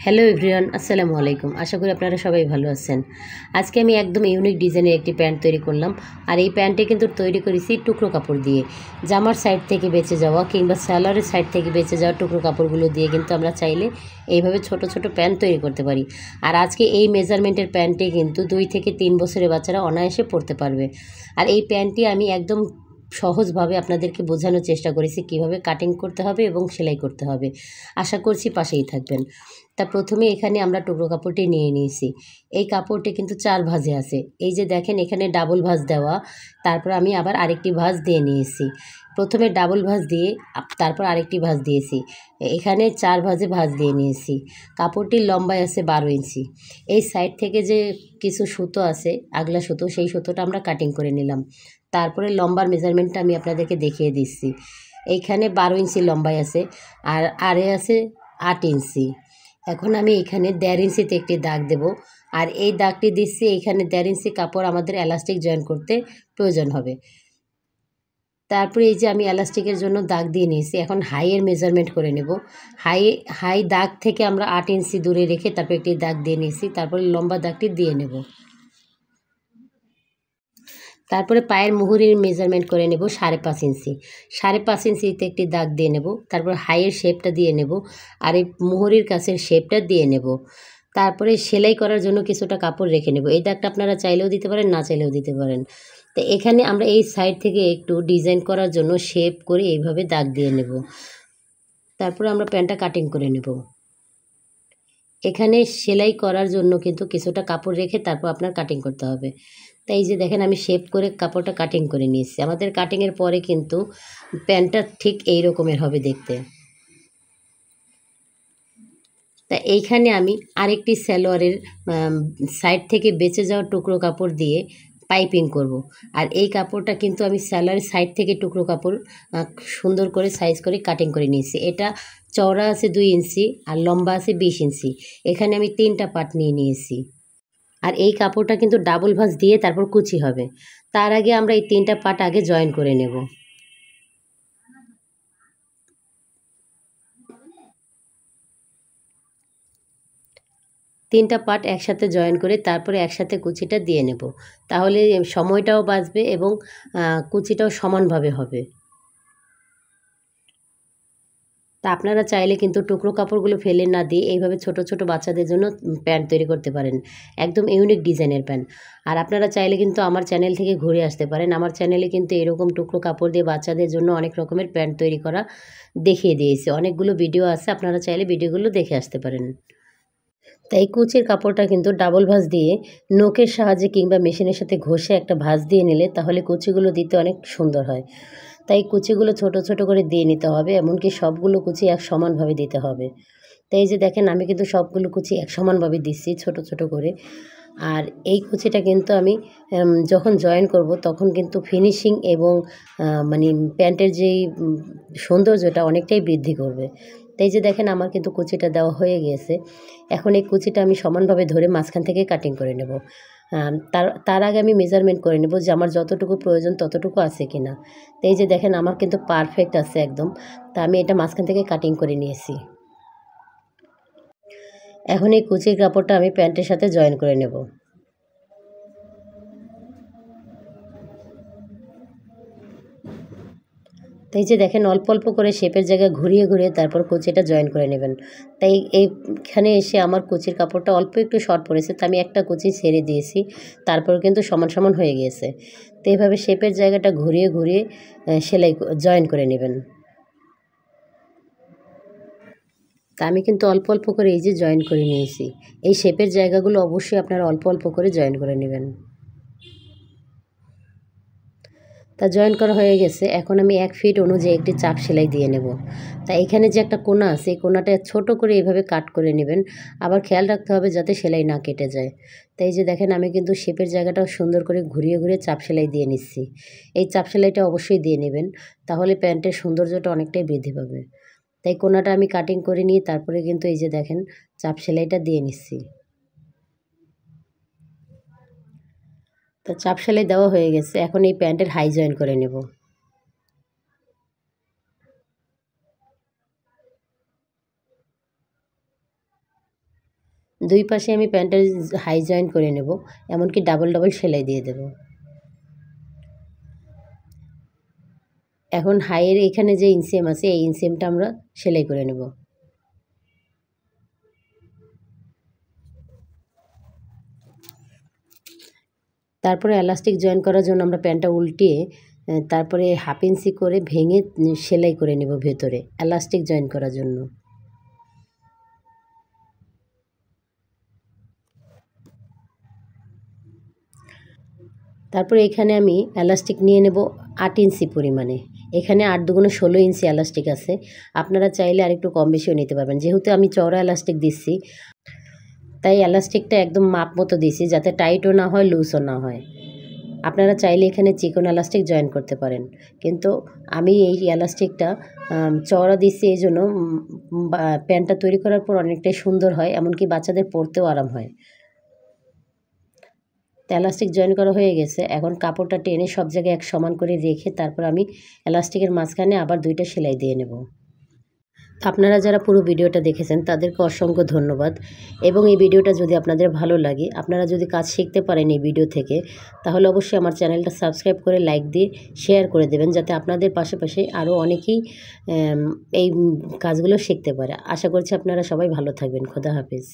Hello everyone, আসসালামু আলাইকুম। আশা করি আপনারা সবাই ভালো আছেন। আজকে আমি একদম ইউনিক ডিজাইনের একটি প্যান্ট তৈরি করলাম। আর এই প্যান্টটি কিন্তু তৈরি করেছি টুকরো কাপড় দিয়ে। জামার সাইড থেকে বেঁচে যাওয়া কিংবা সালোয়ারের সাইড থেকে বেঁচে যাওয়া টুকরো কাপড়গুলো দিয়ে কিন্তু আমরা চাইলে এইভাবে ছোট ছোট প্যান্ট তৈরি করতে পারি। আর আজকে এই মেজারমেন্টের প্যান্টটি কিন্তু 2 থেকে 3 বছরের বাচ্চারা অনায়াসে পরতে পারবে। আর এই প্যান্টটি আমি একদম সহজভাবে আপনাদেরকে বোঝানোর চেষ্টা করেছি কিভাবে কাটিং করতে হবে এবং সেলাই করতে হবে। আশা করছি পাশেই থাকবেন। তা প্রথমে এখানে আমরা টুকরো কাপড়টি নিয়ে নিয়েছি। এই কাপড়টি কিন্তু 4 ভাঁজে আছে। এই যে দেখেন এখানে ডাবল ভাঁজ দেওয়া, তারপর আমি আবার আরেকটি ভাঁজ দিয়ে নিয়েছি। প্রথমে ডাবল ভাঁজ দিয়ে তারপর আরেকটি ভাঁজ দিয়েছি। এখানে 4 ভাঁজে ভাঁজ দিয়ে নিয়েছি। কাপড়টির লম্বায় আছে 12 ইঞ্চি। এই সাইড থেকে যে কিছু সুতো আছে, আগলা সুতো, সেই সুতোটা আমরা কাটিং করে নিলাম। তারপরে লম্বার মেজারমেন্টটা আমি আপনাদেরকে দেখিয়ে দিচ্ছি। এইখানে 12 ইঞ্চি লম্বায় আছে, আর আরে আছে 8 ইঞ্চি। এখন আমি এখানে 1.5 ইঞ্চিতে একটি দাগ দেব। আর এই দাগটি দিচ্ছি, এইখানে 1.5 ইঞ্চি কাপড় আমাদের এলাস্টিক জয়েন করতে প্রয়োজন হবে। তারপরে এই যে আমি এলাস্টিকের জন্য দাগ দিয়ে নিয়েছি। এখন হাইয়ের মেজারমেন্ট করে নেব। হাই দাগ থেকে আমরা 8 ইঞ্চি দূরে রেখে তারপর একটি দাগ দিয়ে নিয়েছি। তারপরে লম্বা দাগটি দিয়ে নেব। তারপরে পায়ের মুহুরির মেজারমেন্ট করে নেব 5.5 ইঞ্চি। 5.5 ইঞ্চিতে একটি দাগ দিয়ে নেব। তারপর হাইয়ের শেপটা দিয়ে নেব, আর এই মুহুরির কাছের শেপটা দিয়ে নেব। তারপরে সেলাই করার জন্য কিছুটা কাপড় রেখে নেব। এই দাগটা আপনারা চাইলেও দিতে পারেন, না চাইলেও দিতে পারেন। তো এখানে আমরা এই সাইড থেকে একটু ডিজাইন করার জন্য শেপ করে এইভাবে দাগ দিয়ে নেব। তারপরে আমরা প্যান্টটা কাটিং করে নেব। এখানে সেলাই করার জন্য কিন্তু কিছুটা কাপড় রেখে তারপর আপনার কাটিং করতে হবে। তাই এই যে দেখেন আমি শেপ করে কাপড়টা কাটিং করে নিয়েছি। আমাদের কাটিংয়ের পরে কিন্তু প্যান্টটা ঠিক এই রকমের হবে দেখতে। তা এইখানে আমি আরেকটি সালোয়ারের সাইড থেকে বেঁচে যাওয়া টুকরো কাপড় দিয়ে পাইপিং করব। আর এই কাপড়টা কিন্তু আমি সালোয়ারের সাইড থেকে টুকরো কাপড় সুন্দর করে সাইজ করে কাটিং করে নিয়েছি। এটা চওড়া আছে 2 ইঞ্চি আর লম্বা আছে 20 ইঞ্চি। এখানে আমি 3টা পার্ট নিয়ে নিয়েছি। আর এই কাপড়টা কিন্তু ডাবল ভাঁজ দিয়ে তারপর কুচি হবে। তার আগে আমরা এই 3টা পার্ট আগে জয়েন করে নেব। 3টা পার্ট একসাথে জয়েন করে তারপরে একসাথে কুচিটা দিয়ে নেব। তাহলে সময়টাও বাঁচবে এবং কুচিটাও সমানভাবে হবে। তা আপনারা চাইলে কিন্তু টুকরো কাপড়গুলো ফেলে না দিয়ে এইভাবে ছোট ছোট বাচ্চাদের জন্য প্যান্ট তৈরি করতে পারেন। একদম ইউনিক ডিজাইনের প্যান্ট। আর আপনারা চাইলে কিন্তু আমার চ্যানেল থেকে ঘুরে আসতে পারেন। আমার চ্যানেলে কিন্তু এরকম টুকরো কাপড় দিয়ে বাচ্চাদের জন্য অনেক রকমের প্যান্ট তৈরি করা দেখিয়ে দিয়েছি। অনেকগুলো ভিডিও আছে, আপনারা চাইলে ভিডিওগুলো দেখে আসতে পারেন। তাই কুচির কাপড়টা কিন্তু ডাবল ভাঁজ দিয়ে নখের সাহায্যে কিংবা মেশিনের সাথে ঘষে একটা ভাঁজ দিয়ে নিলে তাহলে কুচিগুলো দিতে অনেক সুন্দর হয়। তাই কুচিগুলো ছোট ছোট করে দিয়ে নিতে হবে, এমনকি সবগুলো কুচি এক সমানভাবে দিতে হবে। তাই এই যে দেখেন আমি কিন্তু সবগুলো কুচি এক সমানভাবে দিচ্ছি ছোট ছোট করে। আর এই কুচিটা কিন্তু আমি যখন জয়েন করব তখন কিন্তু ফিনিশিং এবং মানে প্যান্টের যেই সৌন্দর্যটা অনেকটাই বৃদ্ধি করবে। তাই যে দেখেন আমার কিন্তু কুচিটা দেওয়া হয়ে গিয়েছে। এখন এই কুচিটা আমি সমানভাবে ধরে মাঝখান থেকে কাটিং করে নেব। তার আগে আমি মেজারমেন্ট করে নেব যে আমার যতটুকু প্রয়োজন ততটুকু আছে কি না। তো এই যে দেখেন আমার কিন্তু পারফেক্ট আছে একদম। তা আমি এটা মাঝখান থেকে কাটিং করে নিয়েছি। এখন এই কুচির কাপড়টা আমি প্যান্টের সাথে জয়েন করে নেব। তো এই যে দেখেন অল্প অল্প করে শেপের জায়গায় ঘুরিয়ে ঘুরিয়ে তারপর কুচিটা জয়েন করে নেবেন। তাই এইখানে এসে আমার কুচির কাপড়টা অল্প একটু শর্ট পড়েছে, তো আমি একটা কুচি ছেড়ে দিয়েছি। তারপর কিন্তু সমান সমান হয়ে গিয়েছে। তো এইভাবে শেপের জায়গাটা ঘুরিয়ে ঘুরিয়ে সেলাই জয়েন করে নেবেন। তা আমি কিন্তু অল্প অল্প করে এই যে জয়েন করে নিয়েছি। এই শেপের জায়গাগুলো অবশ্যই আপনারা অল্প অল্প করে জয়েন করে নেবেন। তা জয়েন করা হয়ে গেছে। এখন আমি 1 ফিট অনুযায়ী একটি চাপ সেলাই দিয়ে নেব। তা এখানে যে একটা কোণা আছে, এই কোণাটা ছোট করে এইভাবে কাট করে নেবেন। আবার খেয়াল রাখতে হবে যাতে সেলাই না কেটে যায়। তাই এই যে দেখেন আমি কিন্তু শেপের জায়গাটাও সুন্দর করে ঘুরিয়ে ঘুরিয়ে চাপ সেলাই দিয়ে নিচ্ছি। এই চাপ সেলাইটা অবশ্যই দিয়ে নেবেন, তাহলে প্যান্টের সৌন্দর্যটা অনেকটাই বৃদ্ধি পাবে। তাই কোণাটা আমি কাটিং করে নিয়ে তারপরে কিন্তু এই যে দেখেন চাপ সেলাইটা দিয়ে নিচ্ছি। তো চাপ সেলাই দেওয়া হয়ে গেছে। এখন এই প্যান্টের হাই জয়েন করে নেব। দুই পাশে আমি প্যান্টের হাই জয়েন করে নেব, এমনকি ডাবল ডাবল সেলাই দিয়ে দেব। এখন হাইয়ের এখানে যে ইনসেম আছে এই ইনসেমটা আমরা সেলাই করে নেব। তারপরে এলাস্টিক জয়েন করার জন্য আমরা প্যান্টটা উল্টিয়ে তারপরে হাফ ইঞ্চি করে ভেঙে সেলাই করে নেব ভেতরে এলাস্টিক জয়েন করার জন্য। তারপরে এখানে আমি এলাস্টিক নিয়ে নেব 8 ইঞ্চি পরিমাণে। এখানে 8 দুগুণে 16 ইঞ্চি এলাস্টিক আছে, আপনারা চাইলে আরেকটু কম বেশিও নিতে পারবেন। যেহেতু আমি চওড়া এলাস্টিক দিচ্ছি তাই এলাস্টিকটা একদম মাপ মতো দিছি, যাতে টাইটও না হয় লুজও না হয়। আপনারা চাইলে এখানে চিকন এলাস্টিক জয়েন করতে পারেন, কিন্তু আমি এই এলাস্টিকটা চওড়া দিচ্ছি এই জন্য প্যান্টটা তৈরি করার পর অনেকটাই সুন্দর হয়, এমনকি বাচ্চাদের পরতেও আরাম হয়। এলাস্টিক জয়েন করা হয়ে গেছে, এখন কাপড়টা টেনে সব জায়গায় এক সমান করে রেখে তারপর আমি এলাস্টিকের মাঝখানে আবার 2টা সেলাই দিয়ে নেব। আপনারা যারা পুরো ভিডিওটা দেখেছেন তাদেরকে অসংখ্য ধন্যবাদ। এবং এই ভিডিওটা যদি আপনাদের ভালো লাগে, আপনারা যদি কাজ শিখতে পারেন এই ভিডিও থেকে, তাহলে অবশ্যই আমার চ্যানেলটা সাবস্ক্রাইব করে লাইক দিয়ে শেয়ার করে দেবেন, যাতে আপনাদের পাশাপাশি আরও অনেকেই এই কাজগুলো শিখতে পারে। আশা করছি আপনারা সবাই ভালো থাকবেন। খোদা হাফেজ।